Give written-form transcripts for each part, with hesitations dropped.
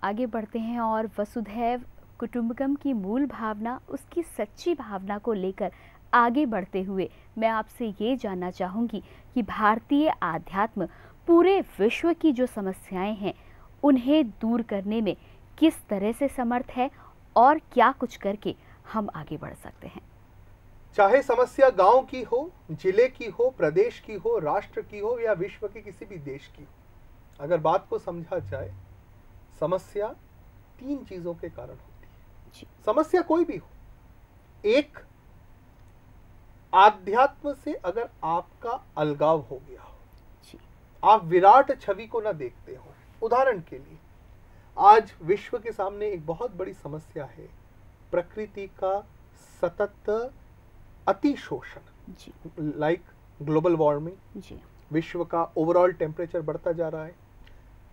आगे बढ़ते हैं और वसुधैव कुटुंबकम की मूल भावना, उसकी सच्ची भावना को लेकर आगे बढ़ते हुए मैं आपसे ये जानना चाहूँगी कि भारतीय आध्यात्म पूरे विश्व की जो समस्याएं हैं उन्हें दूर करने में किस तरह से समर्थ है और क्या कुछ करके हम आगे बढ़ सकते हैं। चाहे समस्या गांव की हो, जिले की हो, प्रदेश की हो, राष्ट्र की हो या विश्व के किसी भी देश की हो, अगर बात को समझा जाए, समस्या 3 चीजों के कारण होती है। समस्या कोई भी हो, एक, आध्यात्म से अगर आपका अलगाव हो गया हो, आप विराट छवि को ना देखते हो। उदाहरण के लिए आज विश्व के सामने एक बहुत बड़ी समस्या है, प्रकृति का सतत अतिशोषण, लाइक ग्लोबल वार्मिंग, विश्व का ओवरऑल टेम्परेचर बढ़ता जा रहा है,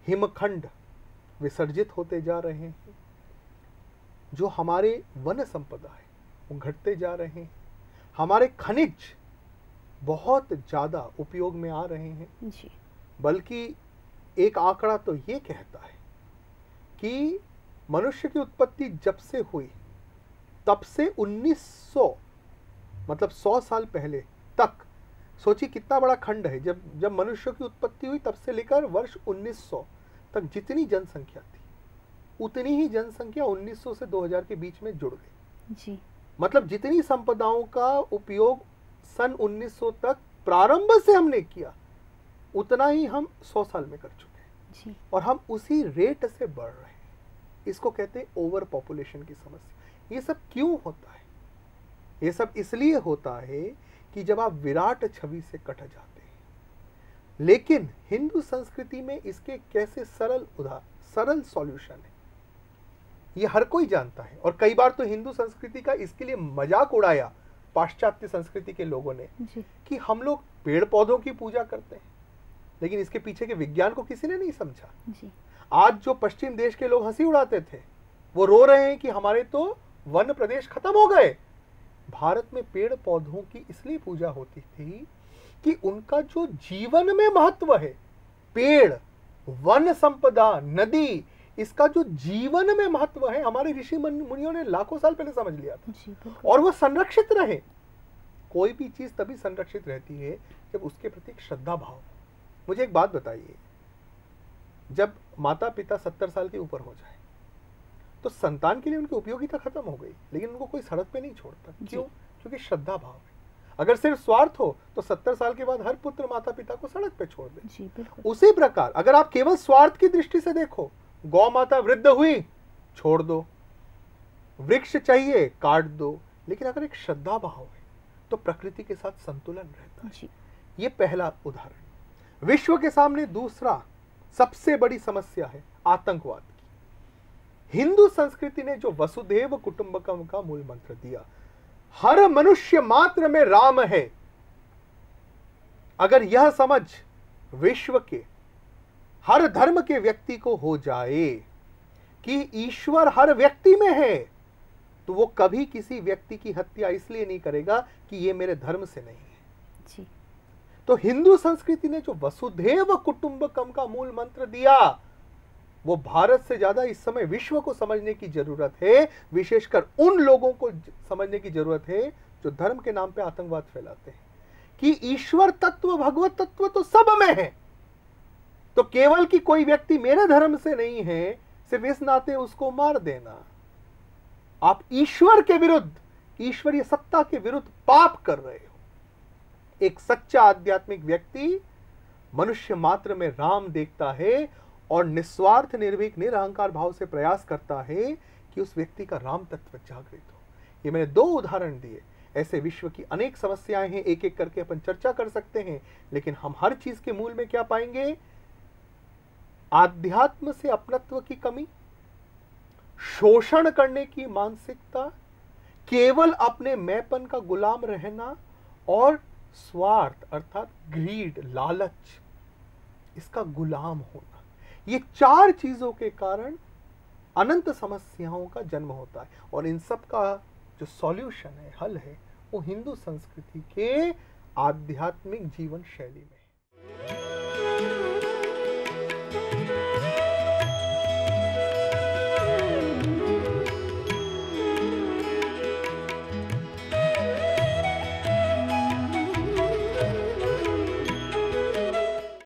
हिमखंड विसर्जित होते जा रहे हैं, जो हमारे वन संपदा है वो घटते जा रहे हैं, हमारे खनिज बहुत ज्यादा उपयोग में आ रहे हैं। बल्कि एक आंकड़ा तो ये कहता है कि मनुष्य की उत्पत्ति जब से हुई तब से 1900 मतलब 100 साल पहले तक, सोचिए कितना बड़ा खंड है, जब मनुष्य की उत्पत्ति हुई तब से लेकर वर्ष 1900 तक जितनी जनसंख्या थी उतनी ही जनसंख्या 1900 से 2000 के बीच में जुड़ गई जी। मतलब जितनी संपदाओं का उपयोग सन 1900 तक प्रारंभ से हमने किया उतना ही हम 100 साल में कर चुके हैं जी। और हम उसी रेट से बढ़ रहे हैं। इसको कहते हैं ओवर पॉपुलेशन की समस्या। ये सब क्यों होता है? ये सब इसलिए होता है कि जब आप विराट छवि से कट जाते हैं। लेकिन हिंदू संस्कृति में इसके कैसे सरल सॉल्यूशन है, ये हर कोई जानता है। और कई बार तो हिंदू संस्कृति का इसके लिए मजाक उड़ाया पाश्चात्य संस्कृति के लोगों ने कि हम लोग पेड़ पौधों की पूजा करते हैं, लेकिन इसके पीछे के विज्ञान को किसी ने नहीं समझा जी। आज जो पश्चिम देश के लोग हंसी उड़ाते थे वो रो रहे हैं कि हमारे तो वन प्रदेश खत्म हो गए। भारत में पेड़ पौधों की इसलिए पूजा होती थी कि उनका जो जीवन में महत्व है, पेड़, वन संपदा, नदी, इसका जो जीवन में महत्व है, हमारे ऋषि मुनियों ने लाखों साल पहले समझ लिया था और वो संरक्षित रहे। कोई भी चीज तभी संरक्षित रहती है जब उसके प्रति श्रद्धा भाव। मुझे एक बात बताइए, जब माता पिता 70 साल के ऊपर हो जाए तो संतान के लिए उनकी उपयोगिता खत्म हो गई, लेकिन उनको कोई सड़क पे नहीं छोड़ता। क्यों? क्योंकि श्रद्धा भाव है। अगर सिर्फ स्वार्थ हो तो 70 साल के बाद हर पुत्र माता पिता को सड़क पे छोड़ दे। उसी प्रकार अगर आप केवल स्वार्थ की दृष्टि से देखो, गौ माता वृद्ध हुई, छोड़ दो, वृक्ष चाहिए, काट दो। लेकिन अगर एक श्रद्धा भाव है तो प्रकृति के साथ संतुलन रहता है। ये पहला उदाहरण। विश्व के सामने दूसरा सबसे बड़ी समस्या है आतंकवाद की। हिंदू संस्कृति ने जो वसुधैव कुटुंबकम का मूल मंत्र दिया, हर मनुष्य मात्र में राम है, अगर यह समझ विश्व के हर धर्म के व्यक्ति को हो जाए कि ईश्वर हर व्यक्ति में है, तो वो कभी किसी व्यक्ति की हत्या इसलिए नहीं करेगा कि ये मेरे धर्म से नहीं है जी। तो हिंदू संस्कृति ने जो वसुधैव कुटुंबकम का मूल मंत्र दिया, वो भारत से ज्यादा इस समय विश्व को समझने की जरूरत है, विशेषकर उन लोगों को समझने की जरूरत है जो धर्म के नाम पे आतंकवाद फैलाते हैं कि ईश्वर तत्व, भगवत तत्व तो सब में है। तो केवल कि कोई व्यक्ति मेरे धर्म से नहीं है, सिर्फ इस नाते उसको मार देना, आप ईश्वर के विरुद्ध, ईश्वरीय सत्ता के विरुद्ध पाप कर रहे हो। एक सच्चा आध्यात्मिक व्यक्ति मनुष्य मात्र में राम देखता है और निस्वार्थ, निर्भीक, निरहंकार भाव से प्रयास करता है कि उस व्यक्ति का राम तत्व जागृत हो। ये मैंने 2 उदाहरण दिए। ऐसे विश्व की अनेक समस्याएं हैं, एक एक करके अपन चर्चा कर सकते हैं, लेकिन हम हर चीज के मूल में क्या पाएंगे? आध्यात्म से अपनत्व की कमी, शोषण करने की मानसिकता, केवल अपने मैंपन का गुलाम रहना और स्वार्थ अर्थात ग्रीड, लालच, इसका गुलाम होना। ये 4 चीजों के कारण अनंत समस्याओं का जन्म होता है। और इन सब का जो सॉल्यूशन है, हल है, वो हिंदू संस्कृति के आध्यात्मिक जीवन शैली में